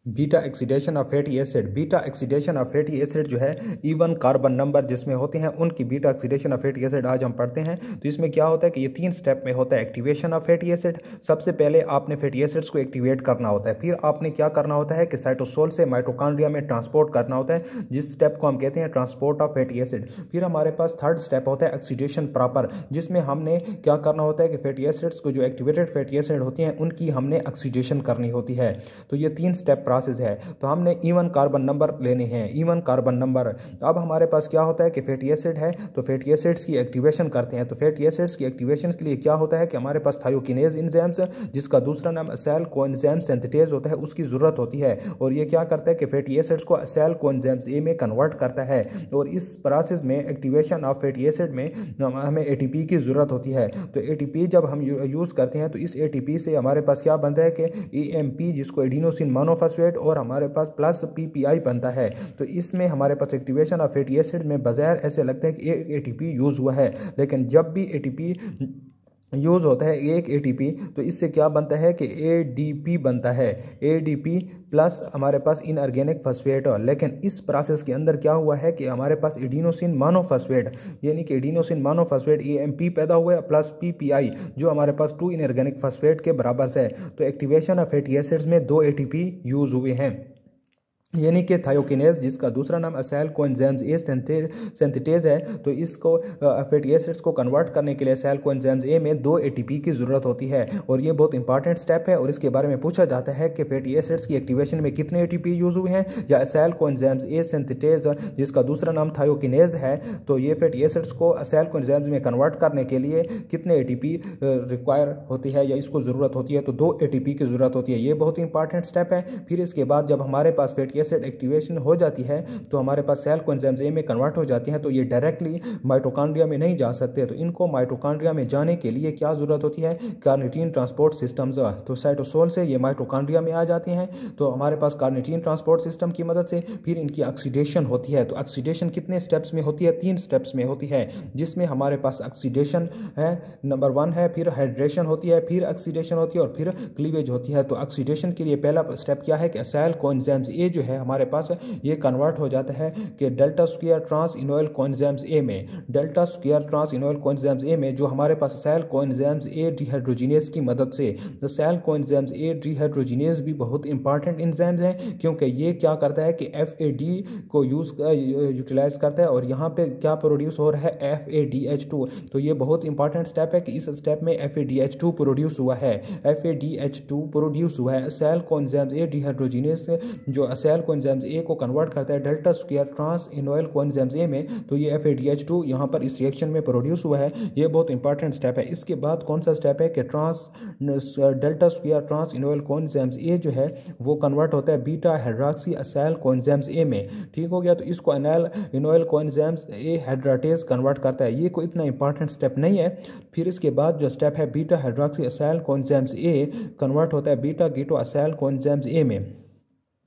Beta oxidation of fatty acid. Beta oxidation of fatty acid जो है even carbon number जिसमें होते हैं उनकी beta oxidation of fatty acid आज हम पढ़ते हैं। तो इसमें क्या होता है कि ये 3 स्टेप में होता है एक्टिवेशन ऑफ फैटी एसिड। सबसे पहले आपने फैटी एसिड्स को एक्टिवेट करना होता है, फिर आपने क्या करना होता है कि साइटोसोल से माइटोकॉन्ड्रिया में ट्रांसपोर्ट करना होता है, जिस स्टेप को हम कहते हैं ट्रांसपोर्ट ऑफ फैटी एसिड। फिर हमारे पास थर्ड स्टेप होता है ऑक्सीडेशन प्रॉपर, जिसमें हमने क्या करना होता है कि फैटी एसिड्स को जो एक्टिवेटेड फैटी एसिड होती हैं उनकी हमने ऑक्सीडेशन करनी होती है। तो ये 3 स्टेप प्रोसेस है। तो हमने इवन कार्बन नंबर लेने हैं, इवन कार्बन नंबर। अब हमारे पास क्या होता है कि फैटी एसिड है तो फैटी एसिड्स की एक्टिवेशन करते हैं। तो फैटी एसिड्स की एक्टिवेशन के लिए क्या होता है कि हमारे पास थायोकिनेज एंजाइम्स जिसका दूसरा नाम असेल कोएंजाइम सिंथेटेज होता है उसकी जरूरत होती है। और ये क्या करता है कि फैटी एसिड्स को असेल कोएंजाइम्स ए में कन्वर्ट करता है। और इस प्रोसेस में एक्टिवेशन ऑफ फैटी एसिड में हमें एटीपी की जरूरत होती है। तो एटीपी जब हम यूज करते हैं तो इस एटीपी से हमारे पास क्या बनता है कि एएमपी जिसको एडिनोसिन मोनोफॉस्फेट और हमारे पास प्लस पीपीआई बनता है। तो इसमें हमारे पास एक्टिवेशन ऑफ फैटी एसिड में बजाय ऐसे लगता है कि एक एटीपी यूज हुआ है, लेकिन जब भी एटीपी यूज होता है एक एटीपी तो इससे क्या बनता है कि एडीपी बनता है, एडीपी प्लस हमारे पास इनऑर्गेनिक फॉस्फेट। लेकिन इस प्रोसेस के अंदर क्या हुआ है कि हमारे पास एडिनोसिन मोनोफॉस्फेट यानी कि एडिनोसिन मोनोफॉस्फेट एएमपी पैदा हुआ है प्लस पीपीआई जो हमारे पास 2 इनऑर्गेनिक फॉस्फेट के बराबर है। तो एक्टिवेशन ऑफ फैटी एसिड्स में 2 एटीपी यूज हुए हैं, यानी कि थायोकिनेज जिसका दूसरा नाम असेल कोएंजाइम्स ए सिंथेटेज है। तो इसको फैटी एसिड्स को कन्वर्ट करने के लिए असेल कोएंजाइम्स ए में 2 एटीपी की ज़रूरत होती है। और ये बहुत इंपॉर्टेंट स्टेप है और इसके बारे में पूछा जाता है कि फैटी एसिड्स की एक्टिवेशन में कितने एटीपी यूज हुए हैं, या असेल कोएंजाइम्स ए सिंथेटेज जिसका दूसरा नाम थायोकिनेज है तो ये फैटी एसिड्स को असेल कोएंजाइम्स में कन्वर्ट करने के लिए कितने एटीपी रिक्वायर होती है या इसको ज़रूरत होती है। तो 2 एटीपी की ज़रूरत होती है, ये बहुत इंपॉर्टेंट स्टेप है। फिर इसके बाद जब हमारे पास फैटी एसिड एक्टिवेशन हो जाती है तो हमारे पास सेल कोएंजाइम्स ए में कन्वर्ट हो जाती हैं। तो ये डायरेक्टली माइटोकॉन्ड्रिया में नहीं जा सकते, तो इनको माइटोकॉन्ड्रिया में जाने के लिए क्या जरूरत होती है, कार्निटीन ट्रांसपोर्ट सिस्टम्स। तो साइटोसोल से ये माइटोकॉन्ड्रिया में आ जाती हैं तो हमारे पास कार्निटीन ट्रांसपोर्ट सिस्टम की मदद से फिर इनकी ऑक्सीडेशन होती है। तो ऑक्सीडेशन कितने स्टेप्स में होती है, 3 स्टेप्स में होती है, जिसमें हमारे पास ऑक्सीडेशन है नंबर 1 है, फिर हाइड्रेशन होती है, फिर ऑक्सीडेशन होती है और फिर क्लीवेज होती है। तो ऑक्सीडेशन के लिए पहला स्टेप क्या है कि असेल कोएंजाइम्स ए जो है हमारे पास ये कन्वर्ट हो जाता है कि डेल्टा स्क्वायर ट्रांस इनोइल कोएंजाइम्स ए में, डेल्टा स्क्वायर ट्रांस इनोइल कोएंजाइम्स ए में जो हमारे पास सेल कोएंजाइम्स ए डिहाइड्रोजिनेज की मदद से। तो सेल कोएंजाइम्स ए डिहाइड्रोजिनेज भी बहुत इंपॉर्टेंट एंजाइम्स हैं क्योंकि ये क्या करता है कि एफएडी को यूटिलाइज करता है और यहाँ पे क्या प्रोड्यूस हो रहा है FADH2। तो ये बहुत इंपॉर्टेंट स्टेप है कि इस स्टेप में FADH2 प्रोड्यूस हुआ है, FADH2 प्रोड्यूस हुआ है सेल कोएंजाइम्स ए डिहाइड्रोजिनेज जो सेल कोएंजाइम्स ए को कन्वर्ट करता है डेल्टा स्क्वायर ट्रांस इनोइल कोएंजाइम्स ए में। तो ये FADH2 यहाँ पर इस रिएक्शन में प्रोड्यूस हुआ है, ये बहुत इंपॉर्टेंट स्टेप है। इसके बाद कौन सा स्टेप है कि डेल्टा स्क्वायर ट्रांस इनोइल कोएंजाइम्स ए जो है वो कन्वर्ट होता है बीटा हाइड्रॉक्सी असेल कोएंजाइम्स ए में। ठीक हो गया, तो इसको एनाल इनोइल कोएंजाइम्स ए हाइड्राटेज कन्वर्ट करता है, ये कोई इतना इंपॉर्टेंट स्टेप नहीं है। फिर इसके बाद जो स्टेप है बीटा हाइड्रॉक्सी असेल कोएंजाइम्स ए कन्वर्ट होता है बीटा कीटो असेल कोएंजाइम्स ए में।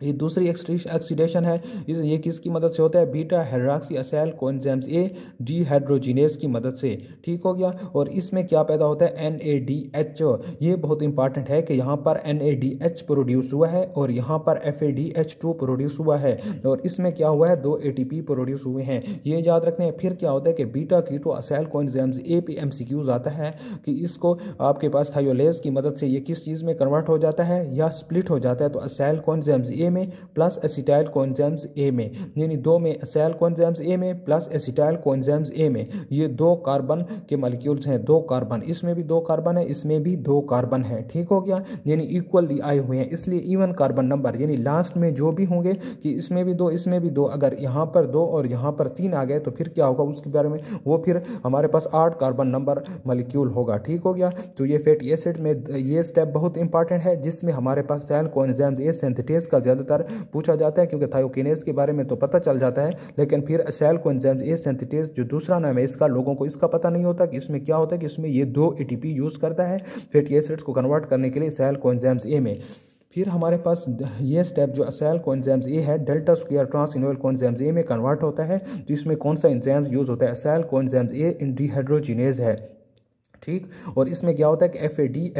ये दूसरी ऑक्सीडेशन है, ये किसकी मदद से होता है, बीटा हाइड्रॉक्सी असेल कोएंजाइम्स ए डिहाइड्रोजिनेज की मदद से। ठीक हो गया, और इसमें क्या पैदा होता है NADH। ये बहुत इंपॉर्टेंट है कि यहाँ पर NADH प्रोड्यूस हुआ है और यहाँ पर FADH2 प्रोड्यूस हुआ है और इसमें क्या हुआ है 2 ATP प्रोड्यूस हुए हैं, ये याद रखने हैं। फिर क्या होता है कि बीटा कीटो असेल कोएंजाइम्स ए पे MCQs आता है कि इसको आपके पास थायोलेज की मदद से ये किस चीज़ में कन्वर्ट हो जाता है या स्प्लिट हो जाता है। तो असेल कोएंजाइम्स ए में प्लस एसिटाइल कोएंजाइम्स ए में, यानी 2 में असेल कोएंजाइम्स ए में प्लस एसिटाइल कोएंजाइम्स ए में। ये 2 कार्बन के मॉलिक्यूल्स हैं, 2 कार्बन, इसमें भी 2 कार्बन है, इसमें भी 2 कार्बन है। ठीक हो गया, यानी इक्वली आए हुए हैं, इसलिए इवन कार्बन नंबर, यानी लास्ट में जो भी होंगे कि इसमें भी 2 इसमें भी 2, अगर यहाँ पर 2 और यहाँ पर 3 आ गए तो फिर क्या होगा उसके बारे में, वो फिर हमारे पास 8 कार्बन नंबर मॉलिक्यूल होगा। ठीक हो गया, तो ये फैटी एसिड में ये स्टेप बहुत इंपॉर्टेंट है जिसमें हमारे पास सेल कोएंजाइम्स ए सिंथेटेज का ज़्यादातर पूछा जाता है क्योंकि थायोकिनेज के बारे में तो पता चल जाता है, लेकिन फिर सेल कोएंजाइम्स ए सिंथेटेज जो दूसरा नाम है इसका लोगों को इसका पता नहीं होता कि इसमें क्या होता है कि इसमें ये 2 ATP यूज़ करता है फैटी एसिड्स को कन्वर्ट करने के लिए सेल कोएंजाइम्स ए में। फिर हमारे पास ये स्टेप जो असेल कोएंजाइम्स ए है डेल्टा स्क्वायर ट्रांस इनोइल कोएंजाइम्स ए में कन्वर्ट होता है। तो इसमें कौन सा एंजाइम्स यूज़ होता है, असेल कोएंजाइम्स ए डिहाइड्रोजिनेज है। ठीक। और इसमें क्या होता है कि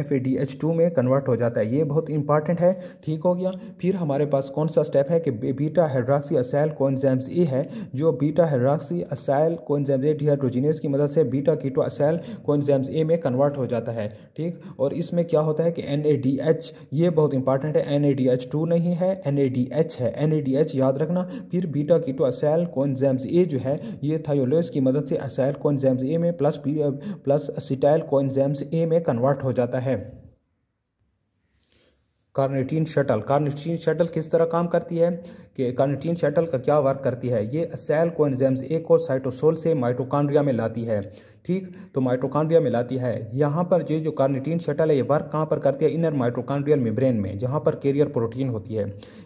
FADH2 में कन्वर्ट हो जाता है, ये बहुत इंपॉर्टेंट है। ठीक हो गया। फिर हमारे पास कौन सा स्टेप है कि बीटा हाइड्रॉक्सी असाइल कोएंजाइम्स ए है, जो बीटा हाइड्रॉक्सी असाइल कोएंजाइम्स ए डिहाइड्रोजिनेज की मदद से बीटा कीटो असाइल कोएंजाइम्स ए में कन्वर्ट हो जाता है। ठीक। और इसमें क्या होता है कि NADH, ये बहुत इंपॉर्टेंट है, NADH2 नहीं है, NADH है, NADH याद रखना। फिर बीटा कीटो असाइल कोएंजाइम्स ए जो है ये थायोलेज की मदद से असाइल कोएंजाइम्स ए में प्लस एसिटाइल कोएंजाइम्स ए में कन्वर्ट हो जाता है। कार्निटीन शटल किस तरह काम करती है कि कार्निटीन शटल का क्या वर्क करती है, ये असाइल कोएंजाइम्स ए को साइटोसोल से माइटोकॉन्ड्रिया में लाती है। ठीक। तो माइटोकॉन्ड्रिया में लाती है। यहाँ पर ये जो कार्निटीन शटल है ये वर्क कहाँ पर करती है, इनर माइटोकॉन्ड्रियल मेम्ब्रेन में, जहाँ पर कैरियर प्रोटीन होती है।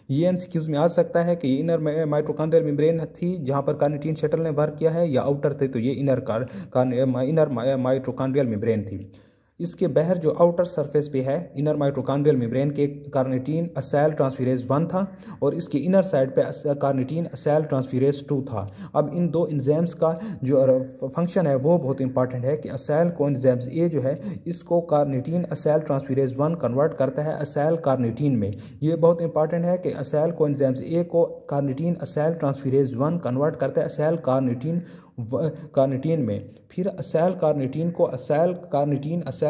ये MCQs में आ सकता है कि ये इनर माइटोकॉन्ड्रियल मेम्ब्रेन थी जहाँ पर कार्निटीन शटल ने वर्क किया है, या आउटर थे तो ये इनर माइटोकॉन्ड्रियल मेम्ब्रेन थी। इसके बाहर जो आउटर सरफेस पे है इनर माइटोकॉन्ड्रियल मेम्ब्रेन के कार्निटीन असाइल ट्रांसफेरेज 1 था, और इसके इनर साइड पे कार्निटीन असाइल ट्रांसफेरेज 2 था। अब इन दो एंजाइम्स का जो फंक्शन है वो बहुत इंपॉर्टेंट है कि असाइल कोएंजाइम्स ए जो है इसको कार्निटीन असाइल ट्रांसफेरेज 1 कन्वर्ट करता है असाइल कार्निटीन में। ये बहुत इंपॉर्टेंट है कि असाइल कोएंजाइम्स ए को कार्निटीन असाइल ट्रांसफेरेज 1 कन्वर्ट करता है असाइल कार्निटीन में। फिर असाइल कार्निटीन को असाइल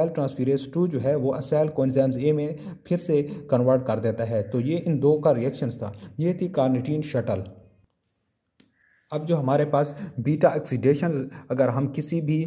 ट्रांसफेरेज 2 जो है वो असाइल कोएंजाइम्स ए में फिर से कन्वर्ट कर देता है। तो ये इन दो का रिएक्शंस था, ये थी कार्निटीन शटल। अब जो हमारे पास बीटा ऑक्सीडेशन, अगर हम किसी भी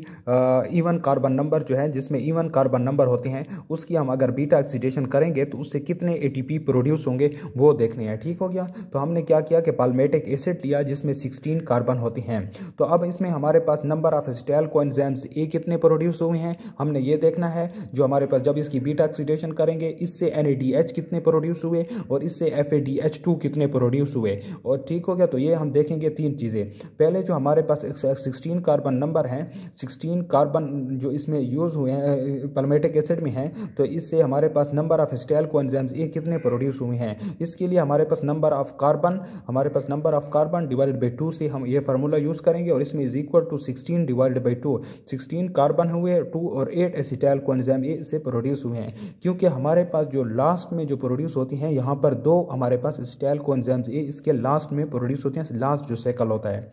इवन कार्बन नंबर जो है जिसमें इवन कार्बन नंबर होते हैं उसकी हम अगर बीटा ऑक्सीडेशन करेंगे तो उससे कितने ATP प्रोड्यूस होंगे वो देखने हैं। ठीक हो गया। तो हमने क्या किया कि पाल्मेटिक एसिड लिया जिसमें 16 कार्बन होते हैं। तो अब इसमें हमारे पास नंबर ऑफ एसिटाइल कोएंजाइम्स ए कितने प्रोड्यूस हुए हैं हमने ये देखना है। जो हमारे पास जब इसकी बीटा ऑक्सीडेशन करेंगे इससे NADH कितने प्रोड्यूस हुए और इससे FADH2 कितने प्रोड्यूस हुए। और ठीक हो गया। तो ये हम देखेंगे तीन चीज़ें। पहले जो हमारे पास 16 कार्बन नंबर हैं, 16 कार्बन जो इसमें यूज़ हुए हैं पाल्मेटिक एसिड में हैं, तो इससे हमारे पास नंबर ऑफ एसिटाइल कोएंजाइम्स ये कितने प्रोड्यूस हुए हैं। इसके लिए हमारे पास number of carbon divided by 2 से हम ये फार्मूला यूज़ करेंगे, और इसमें is equal to 16 divided by 2। 16 carbon हुए 2 और 8 एसिटाइल कोएंजाइम ये इससे प्रोड्यूस हुए हैं। क्योंकि हमारे पास जो लास्ट में जो प्रोड्यूस होती हैं यहाँ पर 2 हमारे पास एसिटाइल कोएंजाइम्स ये इसके लास्ट में प्रोड्यूस होते हैं, लास्ट जो साइकिल होता है।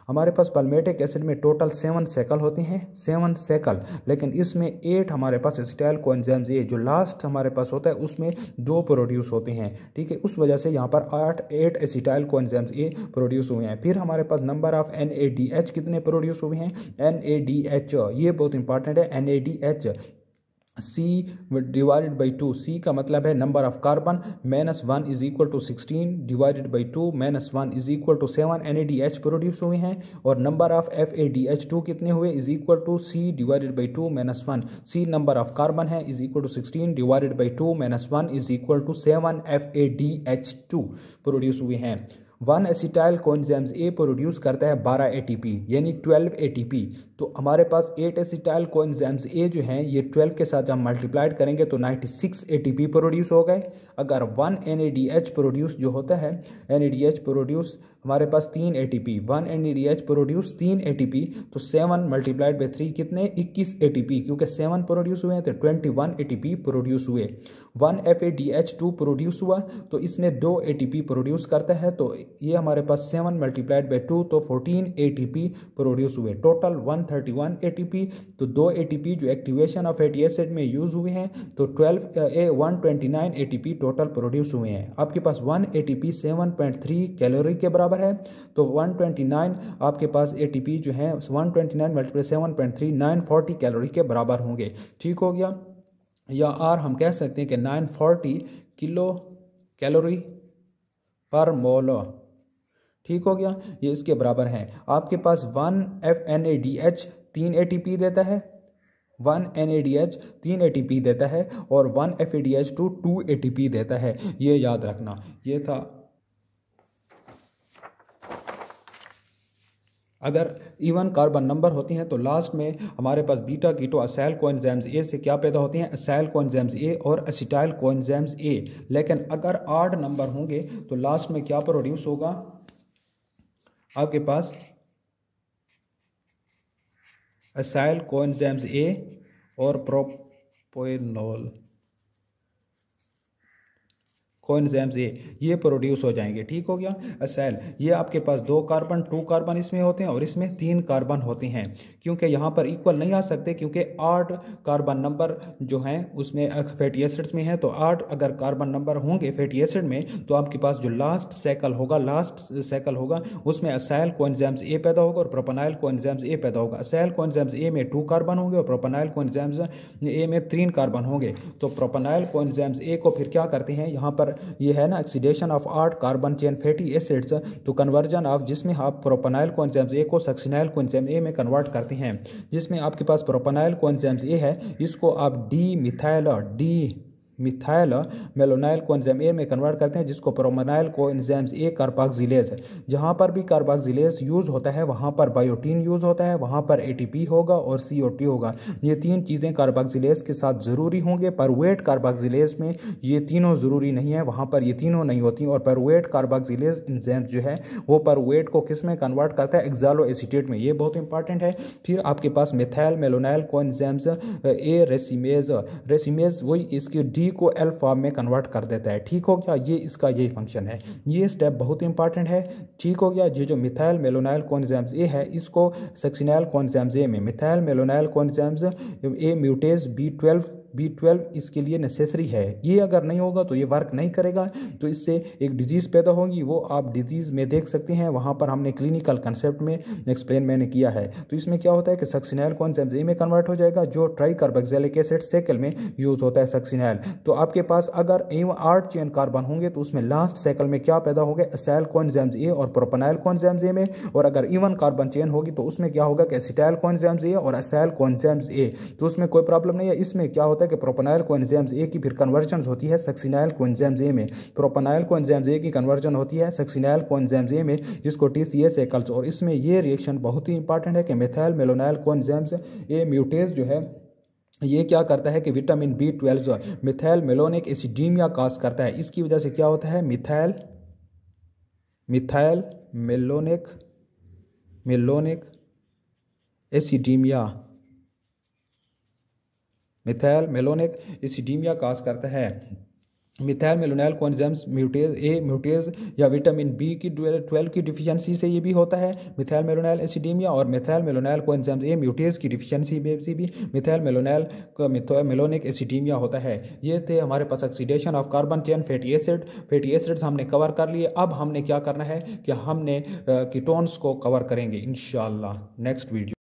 हमारे पास पाल्मेटिक एसिड में टोटल 7 साइकिल होती हैं, 7 साइकिल, लेकिन इसमें 8 हमारे पास एसिटाइल कोएंजाइम्स ए जो लास्ट हमारे पास होता है उसमें 2 प्रोड्यूस होते हैं। ठीक है। उस वजह से यहाँ पर 8 एसिटाइल कोएंजाइम्स ए प्रोड्यूस हुए हैं। फिर हमारे पास नंबर ऑफ NADH कितने प्रोड्यूस हुए हैं। NADH ये बहुत इंपॉर्टेंट है। NADH C divided by 2, C का मतलब है number of carbon, -1 is equal to 16 divided by 2 -1 is equal to 7 NADH produce हुए हैं। और नंबर ऑफ FADH2 कितने हुए is equal to C divided by 2 -1। C number of carbon है is equal to 16 divided by 2 -1 is equal to 7 FADH2 produce हुए हैं। 1 acetyl coenzymes ए produce करता है 12 ATP यानी 12 ATP। तो हमारे पास 8 एसिटाइल कोएंजाइम्स ए जो हैं ये 12 के साथ हम मल्टीप्लाइड करेंगे तो 96 ATP प्रोड्यूस हो गए। अगर 1 NADH प्रोड्यूस जो होता है, NADH प्रोड्यूस हमारे पास 3 ATP, 1 NADH प्रोड्यूस 3 ATP, तो 7 मल्टीप्लाइड बाई 3 कितने 21 ATP, क्योंकि 7 प्रोड्यूस हुए हैं तो 21 ATP प्रोड्यूस हुए। 1 FADH2 प्रोड्यूस हुआ तो इसने 2 ATP प्रोड्यूस करता है, तो ये हमारे पास 7 मल्टीप्लाइड बाई 2 तो 14 ATP प्रोड्यूस हुए। Total 131 ATP। तो 2 ATP जो एक्टिवेशन ऑफ फैटी एसिड में यूज हुए हैं तो 129 ATP टोटल प्रोड्यूस हुए हैं। आपके पास 1 ATP 7.3 कैलोरी के बराबर है, तो 129 आपके पास ATP जो है 129 मल्टीप्लाई 7.3 940 कैलोरी के बराबर होंगे। ठीक हो गया। या और हम कह सकते हैं कि 940 किलो कैलोरी पर मोल। ठीक हो गया, ये इसके बराबर है। आपके पास 1 NADH 3 ATP देता है, 1 NADH 3 ATP देता है और 1 FADH2 2 ATP देता है। ये याद रखना। ये था। अगर इवन कार्बन नंबर होती हैं तो लास्ट में हमारे पास बीटा कीटो असाइल कोएंजाइम्स ए से क्या पैदा होती हैं, असाइल कोएंजाइम्स ए और एसिटाइल कोएंजाइम्स ए। लेकिन अगर ऑड नंबर होंगे तो लास्ट में क्या प्रोड्यूस होगा, आपके पास असाइल कोएंजाइम्स ए और प्रोपोनॉल कोएंजाइम्स ये प्रोड्यूस हो जाएंगे। ठीक हो गया। असेल, ये आपके पास 2 कार्बन 2 कार्बन इसमें होते हैं और इसमें 3 कार्बन होते हैं। क्योंकि यहाँ पर इक्वल नहीं आ सकते, क्योंकि 8 कार्बन नंबर जो हैं उसमें फैटी एसिड्स में है, तो 8 अगर कार्बन नंबर होंगे फैटी एसिड में, तो आपके पास जो लास्ट साइकिल होगा उसमें असेल कोएंजाइम्स ए पैदा होगा और प्रोपेनाइल कोएंजाइम्स ए पैदा होगा। असेल कोएंजाइम्स ए में 2 कार्बन होंगे और प्रोपेनाइल कोएंजाइम्स ए में 3 कार्बन होंगे। तो प्रोपेनाइल कोएंजाइम्स ए को फिर क्या करते हैं, यहाँ पर ये है ना oxidation of 8 carbon chain fatty acids, तो कन्वर्जन ऑफ, जिसमें आप प्रोपेनाइल कोएंजाइम्स ए को सक्सिनाइल कोएंजाइम ए में कन्वर्ट करते हैं, जिसमें आपके पास प्रोपेनाइल कोएंजाइम्स ए है, इसको आप डी मिथाइल मेलोनाइल कोएंजाइम ए में कन्वर्ट करते हैं, जिसको प्रोपेनाइल कोएंजाइम्स ए कार्बोक्सिलेज। जहाँ पर भी कार्बोक्सिलेज यूज़ होता है वहाँ पर बायोटीन यूज़ होता है, वहाँ पर एटीपी होगा और CO2 होगा। ये 3 चीज़ें कार्बोक्सिलेज के साथ ज़रूरी होंगे। परवेट कार्बोक्सिलेज में ये तीनों ज़रूरी नहीं है, वहाँ पर ये तीनों नहीं होती। और परवेट कार्बोक्सिलेज एंजाइम जो है वो परवेट को किस में कन्वर्ट करता है, एक्सालो एसीटेट में। ये बहुत इंपॉर्टेंट है। फिर आपके पास मिथाइल मेलोनाइल कोएंजाइम्स ए रेसिमेज वही इसकी डी को एल फॉर्म में कन्वर्ट कर देता है। ठीक हो गया। ये इसका यही फंक्शन है। ये स्टेप बहुत इंपॉर्टेंट है। ठीक हो गया। ये जो मिथाइल मेलोनाइल कोएंजाइम्स ए है, इसको सक्सिनाइल कोएंजाइम्स ए में मिथाइल मेलोनाइल कोएंजाइम्स ए म्यूटेज B12 इसके लिए नेसेसरी है। ये अगर नहीं होगा तो ये वर्क नहीं करेगा, तो इससे एक डिजीज़ पैदा होगी, वो आप डिजीज़ में देख सकते हैं। वहाँ पर हमने क्लिनिकल कंसेप्ट में एक्सप्लेन मैंने किया है। तो इसमें क्या होता है कि सक्सिनाइल कोएंजाइम्स ए में कन्वर्ट हो जाएगा, जो ट्राई कार्बोक्सिलिक एसिड साइकिल में यूज़ होता है सक्सिनाइल। तो आपके पास अगर 8 चेन कार्बन होंगे तो उसमें लास्ट साइकिल में क्या पैदा होगा, एसाइल कोएंजाइम्स ए और प्रोपेनाइल कोएंजाइम्स ए में। और अगर इवन कार्बन चेन होगी तो उसमें क्या होगा कि एसिटाइल कोएंजाइम्स ए और एसाइल कोएंजाइम्स ए। तो उसमें कोई प्रॉब्लम नहीं है। इसमें क्या होता है कि प्रोपेनाइल कोएंजाइम्स ए की फिर कन्वर्जन होती है सक्सिनाइल कोएंजाइम्स ए में। प्रोपेनाइल कोएंजाइम्स ए की कन्वर्जन होती है सक्सिनाइल कोएंजाइम्स ए में, जिसको TCA साइकिल्स। और इसमें ये रिएक्शन बहुत ही इंपॉर्टेंट है कि मिथाइल मेलोनाइल कोएंजाइम्स ए म्यूटेज जो है ये क्या करता है कि विटामिन B12 जो मिथाइल मेलोनिक एसिडीमिया काज करता है। इसकी वजह से क्या होता है, मिथाइल मेलोनिक एसिडीमिया काज करता है। मिथाइल मेलोनाइल कोएंजाइम्स म्यूटेज या विटामिन B12 की डिफिशियंसी से ये भी होता है मिथाइल मेलोनाइल एसिडीमिया। और मिथाइल मेलोनाइल कोएंजाइम्स ए म्यूटेज की डिफिशियंसी से भी मिथाइल मेलोनिक एसिडीमिया होता है। ये थे हमारे पास oxidation of carbon chain fatty acids हमने कवर कर लिए। अब हमने क्या करना है कि हमने कीटोन्स को कवर करेंगे इंशाअल्लाह नेक्स्ट वीडियो।